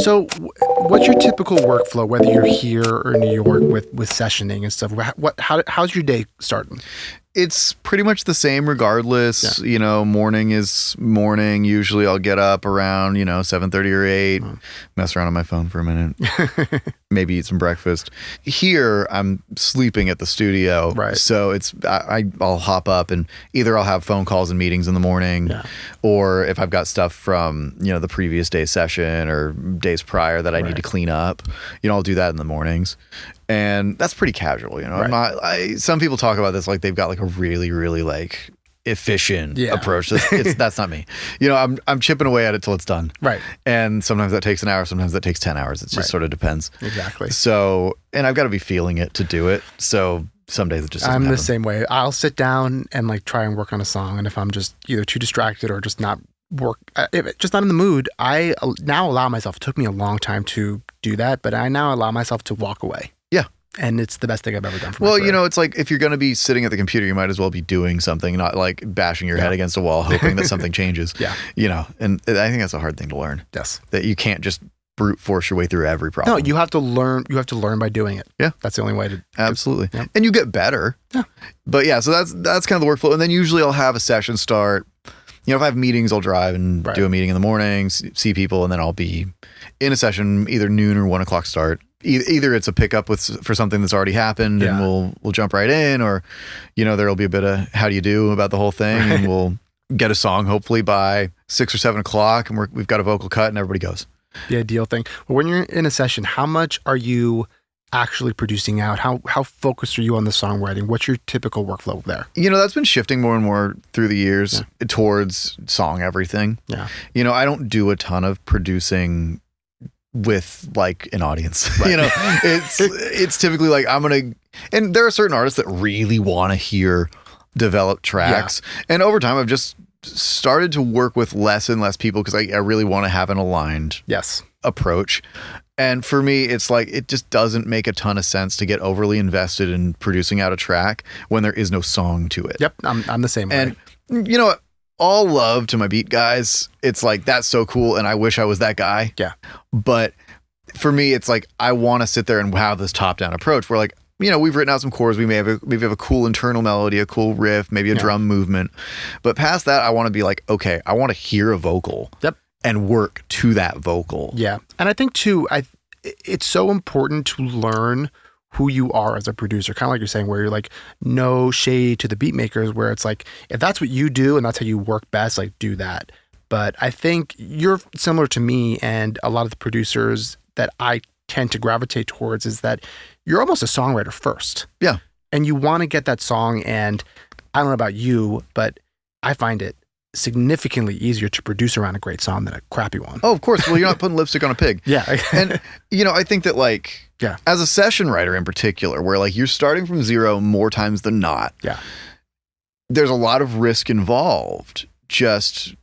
So what's your typical workflow, whether you're here or in New York with sessioning and stuff? How's your day starting? It's pretty much the same regardless. Yeah. You know, morning is morning. Usually I'll get up around, 7:30 or 8, mess around on my phone for a minute, maybe eat some breakfast. Here, I'm sleeping at the studio. Right. So I'll hop up and either I'll have phone calls and meetings in the morning, or if I've got stuff from, the previous day's session or days prior that I need to clean up, I'll do that in the mornings. And that's pretty casual, Right. Some people talk about this like they've got like a really, really like efficient approach. That's not me. I'm chipping away at it till it's done. Right. And sometimes that takes an hour, sometimes that takes 10 hours. It just sort of depends. Exactly. So, and I've got to be feeling it to do it. So some days it just doesn't I'm happen. the same way. I'll sit down and like try and work on a song. And if I'm just either too distracted or just not just not in the mood, I now allow myself, it took me a long time to do that, but I now allow myself to walk away. Yeah. And it's the best thing I've ever done for my career. It's like if you're going to be sitting at the computer, you might as well be doing something, not like bashing your head against a wall, hoping that something changes. And I think that's a hard thing to learn. Yes. That you can't just brute force your way through every problem. No, you have to learn. You have to learn by doing it. Yeah. That's the only way to. Absolutely. Yep. And you get better. Yeah. But so that's kind of the workflow. And then usually I'll have a session start. If I have meetings, I'll drive and do a meeting in the morning, see people, and then I'll be in a session either noon or 1 o'clock start. Either it's a pickup for something that's already happened and we'll jump right in, or, there'll be a bit of how do you do about the whole thing, and we'll get a song hopefully by 6 or 7 o'clock, and we've got a vocal cut and everybody goes. The ideal thing. But when you're in a session, how much are you actually producing out? How focused are you on the songwriting? What's your typical workflow there? That's been shifting more and more through the years towards song everything. Yeah. I don't do a ton of producing with like an audience. Right. It's typically like and there are certain artists that really want to hear developed tracks. And over time I've just started to work with less and less people because I really want to have an aligned approach. And for me, it's like, it just doesn't make a ton of sense to get overly invested in producing out a track when there is no song to it. Yep. I'm the same way. And you know what? All love to my beat guys. It's like, that's so cool. And I wish I was that guy. Yeah. But for me, it's like, I want to sit there and have this top down approach where like, we've written out some chords. We maybe have a cool internal melody, a cool riff, maybe a drum movement. But past that, I want to be like, okay, I want to hear a vocal. Yep. And work to that vocal. Yeah. And I think too, it's so important to learn who you are as a producer, kind of like you're saying, where you're like, no shade to the beat makers, where it's like, if that's what you do and that's how you work best, like do that. But I think you're similar to me and a lot of the producers that I tend to gravitate towards is that you're almost a songwriter first. Yeah. And you want to get that song, and I don't know about you, but I find it significantly easier to produce around a great song than a crappy one. Oh, of course. Well, you're not putting lipstick on a pig. Yeah. And, I think that like, as a session writer in particular, where like you're starting from zero more times than not. Yeah. There's a lot of risk involved. Just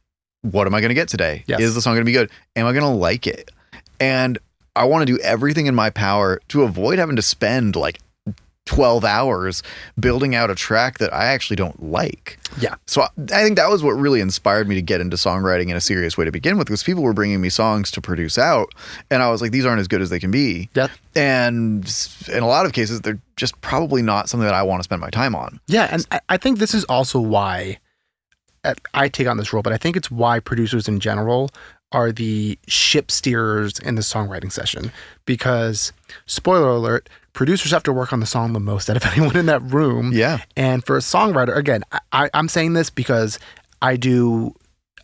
what am I going to get today? Yes. Is the song going to be good? Am I going to like it? And I want to do everything in my power to avoid having to spend like 12 hours building out a track that I actually don't like. Yeah. So I think that was what really inspired me to get into songwriting in a serious way to begin with, because people were bringing me songs to produce out, and I was like, these aren't as good as they can be. Yep. And in a lot of cases, they're just probably not something that I want to spend my time on. Yeah. And I think this is also why I take on this role, but I think it's why producers in general are the ship steerers in the songwriting session, because spoiler alert, producers have to work on the song the most out of anyone in that room. Yeah. And for a songwriter, again, I'm saying this because I do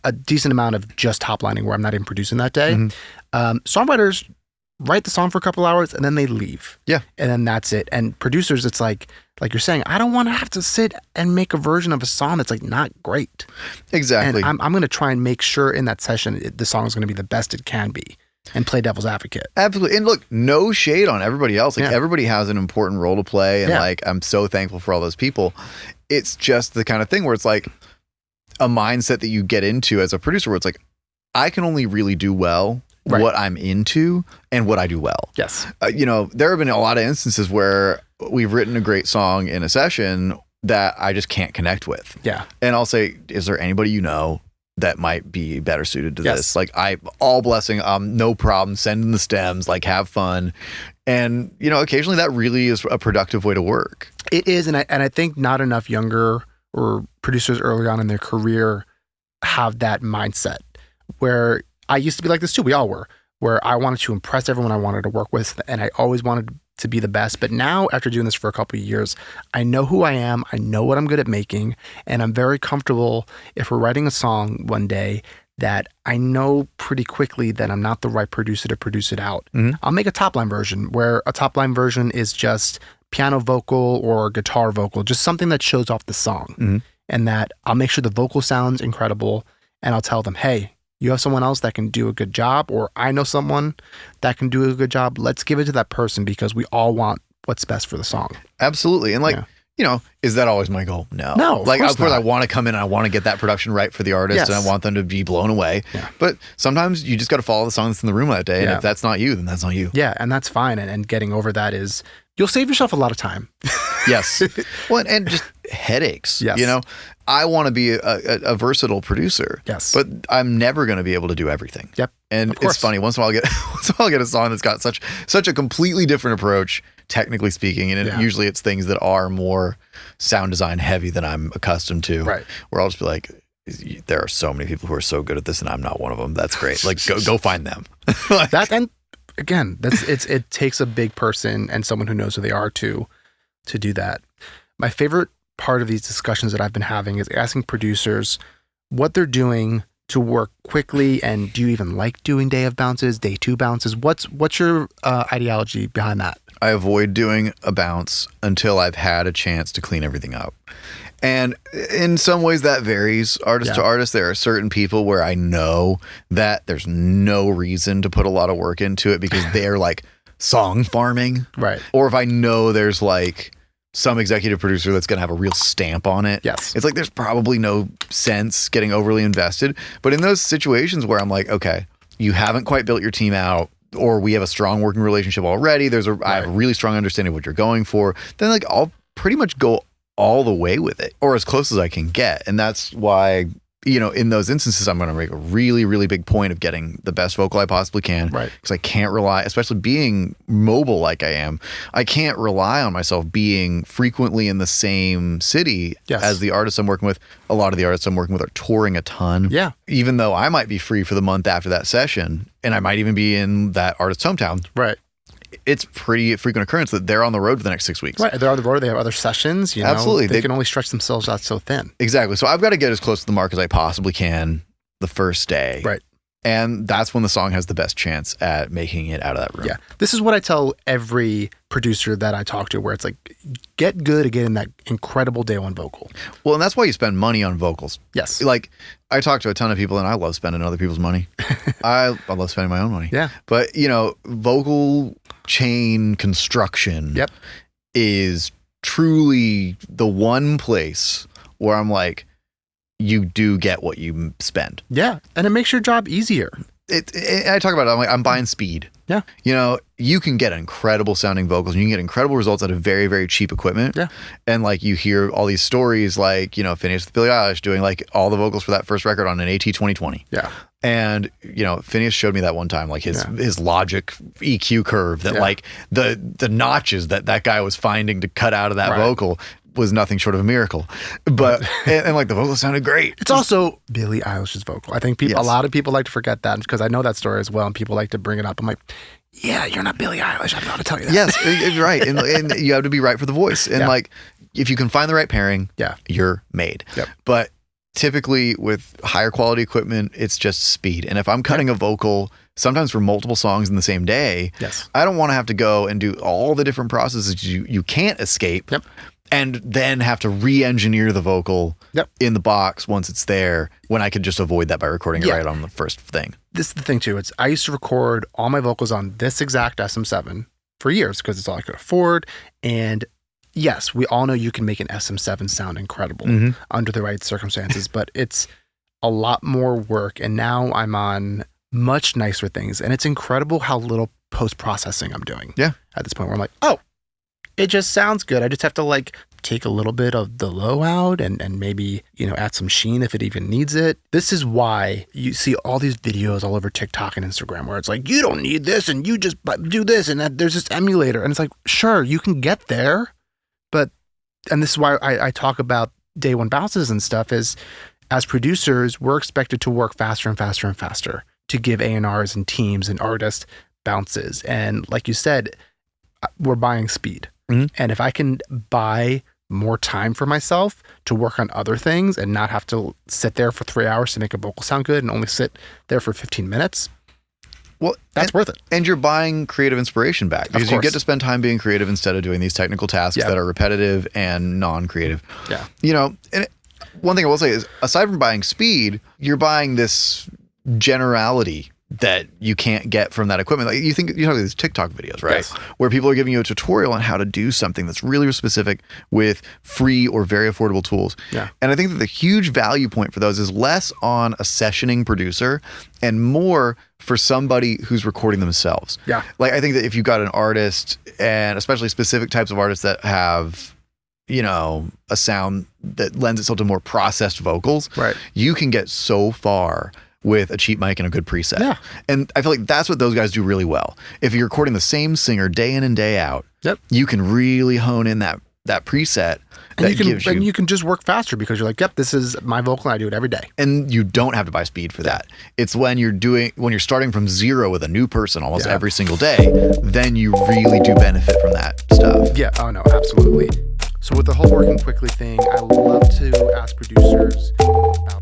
a decent amount of just top lining where I'm not even producing that day. Mm-hmm. Songwriters write the song for a couple hours and then they leave. Yeah. And then that's it. And producers, it's like you're saying, I don't want to have to sit and make a version of a song that's like not great. Exactly. And I'm going to try and make sure in that session the song is going to be the best it can be and play devil's advocate. Absolutely. And look, no shade on everybody else. Like everybody has an important role to play. And like, I'm so thankful for all those people. It's just the kind of thing where it's like a mindset that you get into as a producer where it's like, I can only really do well what I'm into and what I do well. Yes. There have been a lot of instances where we've written a great song in a session that I just can't connect with. Yeah. And I'll say, is there anybody you know that might be better suited to Yes. this. Like all blessing, no problem, send in the stems, like have fun. And, you know, occasionally that really is a productive way to work. It is. And I think not enough younger or producers early on in their career have that mindset where I used to be like this too. We all were, where I wanted to impress everyone I wanted to work with. And I always wanted to be the best. But now after doing this for a couple of years, I know who I am. I know what I'm good at making. And I'm very comfortable if we're writing a song one day that I know pretty quickly that I'm not the right producer to produce it out. I'll make a top line version where a top line version is just piano vocal or guitar vocal, just something that shows off the song. And that I'll make sure the vocal sounds incredible. And I'll tell them, hey, you have someone else that can do a good job, or I know someone that can do a good job. Let's give it to that person because we all want what's best for the song. Absolutely. And you know, is that always my goal? No. Like, of course I want to come in and I want to get that production right for the artist, and I want them to be blown away. But sometimes you just got to follow the song that's in the room that day. And if that's not you, then that's not you. Yeah. And that's fine. And getting over that is, you'll save yourself a lot of time. Yes. Well, and just headaches. Yes. You know, I want to be a versatile producer. Yes. But I'm never going to be able to do everything. Yep. And it's funny, once in a while I'll get a song that's got such a completely different approach, technically speaking. And usually it's things that are more sound design heavy than I'm accustomed to. Right. Where I'll just be like, there are so many people who are so good at this and I'm not one of them. That's great. Like go find them. Like, that, and again, it takes a big person and someone who knows who they are to do that. My favorite part of these discussions that I've been having is asking producers what they're doing to work quickly, and do you even like doing day of bounces, day two bounces? What's your ideology behind that? I avoid doing a bounce until I've had a chance to clean everything up. And in some ways that varies artist to artist. There are certain people where I know that there's no reason to put a lot of work into it because they're like song farming. Right. Or if I know there's like some executive producer that's going to have a real stamp on it. Yes. It's like there's probably no sense getting overly invested. But in those situations where I'm like, okay, you haven't quite built your team out, or we have a strong working relationship already, I have a really strong understanding of what you're going for, then like I'll pretty much go all the way with it, or as close as I can get. And that's why, you know, in those instances, I'm going to make a really, really big point of getting the best vocal I possibly can. Right. Because I can't rely, especially being mobile like I am, I can't rely on myself being frequently in the same city as the artists I'm working with. A lot of the artists I'm working with are touring a ton. Yeah. Even though I might be free for the month after that session, and I might even be in that artist's hometown. Right. It's pretty frequent occurrence that they're on the road for the next 6 weeks. Right. They're on the road. They have other sessions. You know, absolutely. They can only stretch themselves out so thin. Exactly. So I've got to get as close to the mark as I possibly can the first day. Right. And that's when the song has the best chance at making it out of that room. Yeah. This is what I tell every producer that I talk to, where it's like, get good at getting that incredible day one vocal. Well, and that's why you spend money on vocals. Yes. Like, I talk to a ton of people and I love spending other people's money. I love spending my own money. Yeah. But, you know, vocal chain construction is truly the one place where I'm like, you do get what you spend. Yeah. And it makes your job easier. I talk about it, I'm buying speed. Yeah. You know, you can get incredible sounding vocals and you can get incredible results out of very, very cheap equipment. Yeah. And like you hear all these stories like, you know, Phineas with Billie Eilish doing like all the vocals for that first record on an AT 2020. Yeah. And, you know, Phineas showed me that one time, like his Logic EQ curve that like the notches that guy was finding to cut out of that vocal was nothing short of a miracle. But and like the vocal sounded great. It's also Billie Eilish's vocal. I think a lot of people like to forget that because I know that story as well, and people like to bring it up. I'm like, yeah, you're not Billie Eilish. I don't know how to tell you that. Yes, right. And you have to be right for the voice. And like, if you can find the right pairing, you're made. Yep. But typically with higher quality equipment, it's just speed. And if I'm cutting a vocal, sometimes for multiple songs in the same day, I don't want to have to go and do all the different processes you can't escape. Yep. And then have to re-engineer the vocal in the box once it's there, when I could just avoid that by recording it right on the first thing. This is the thing too. I used to record all my vocals on this exact SM7 for years because it's all I could afford. And yes, we all know you can make an SM7 sound incredible under the right circumstances, but it's a lot more work. And now I'm on much nicer things. And it's incredible how little post-processing I'm doing. Yeah. At this point where I'm like, oh, it just sounds good. I just have to like take a little bit of the low out and maybe, add some sheen if it even needs it. This is why you see all these videos all over TikTok and Instagram where it's like, you don't need this and you just do this and that there's this emulator. And it's like, sure, you can get there. And this is why I talk about day one bounces and stuff is as producers, we're expected to work faster and faster and faster to give A&Rs and teams and artists bounces. And like you said, we're buying speed. Mm-hmm. And if I can buy more time for myself to work on other things and not have to sit there for 3 hours to make a vocal sound good and only sit there for 15 minutes, well, that's worth it. And you're buying creative inspiration back because you get to spend time being creative instead of doing these technical tasks that are repetitive and non-creative. Yeah. And one thing I will say is aside from buying speed, you're buying this generality that you can't get from that equipment. Like you know these TikTok videos, right? Yes. Where people are giving you a tutorial on how to do something that's really specific with free or very affordable tools. Yeah. And I think that the huge value point for those is less on a sessioning producer and more for somebody who's recording themselves. Yeah. Like I think that if you've got an artist and especially specific types of artists that have a sound that lends itself to more processed vocals, right, you can get so far with a cheap mic and a good preset. Yeah. And I feel like that's what those guys do really well. If you're recording the same singer day in and day out, you can really hone in that preset and you can just work faster because you're like, yep, this is my vocal and I do it every day. And you don't have to buy speed for that. It's when you're starting from zero with a new person almost every single day, then you really do benefit from that stuff. Yeah. Oh no, absolutely. So with the whole working quickly thing, I love to ask producers about